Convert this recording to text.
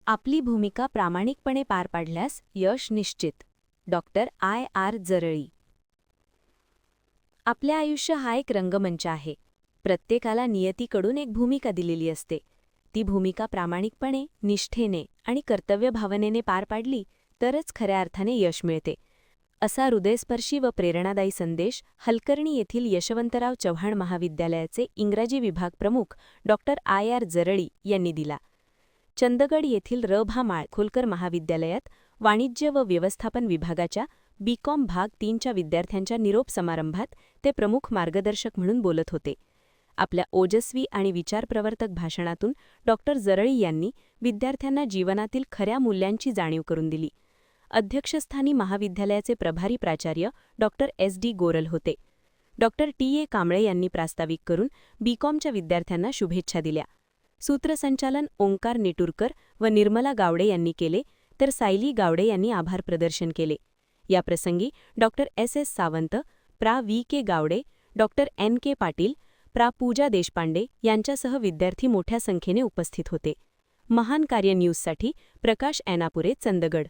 आपली भूमिका प्रामाणिकपणे पार पाडल्यास यश निश्चित. Doctor R Jarali. आपले आयुष्य हा एक रंगमंच आहे. प्रत्येकाला नियतीकडून एक भूमिका दिलेली असते. ती भूमिका प्रामाणिकपणे, निष्ठेने आणि कर्तव्यभावनेने पार पाडली तरच खऱ्या अर्थाने यश मिळते. असा हृदयस्पर्शी व प्रेरणादायी संदेश हलकर्णी येथील यशवंतराव चव्हाण महाविद्यालयाचे इंग्रजी विभाग प्रमुख डॉक्टर आर जरळी यांनी दिला. चंदगड येथील र.भा. माळखोलकर महाविद्यालयात वाणिज्य व व्यवस्थापन विभागाच्या बी.कॉम भाग 3च्या विद्यार्थ्यांच्या निरोप समारंभात ते प्रमुख मार्गदर्शक म्हणून बोलत होते. आपल्या ओजस्वी आणि विचारप्रवर्तक भाषणातून डॉक्टर जरळी यांनी विद्यार्थ्यांना जीवनातील खऱ्या मूल्यांची जाणीव करून दिली. अध्यक्षस्थानी महाविद्यालयाचे प्रभारी प्राचार्य डॉक्टर डी गोरल होते. डॉक्टर टी कांबळे यांनी प्रास्ताविक करून बी.कॉमच्या विद्यार्थ्यांना शुभेच्छा दिल्या. सूत्रसंचालन ओंकार निटुरकर व निर्मला गावडे यांनी केले, तर सायली गावडे यांनी आभार प्रदर्शन केले. याप्रसंगी डॉक्टर एस सावंत, प्रा. के गावडे, डॉक्टर के पाटील, प्रा. पूजा देशपांडे यांच्यासह विद्यार्थी मोठ्या संख्येने उपस्थित होते. महान कार्य न्यूजसाठी प्रकाश ऐनापुरे, चंदगड.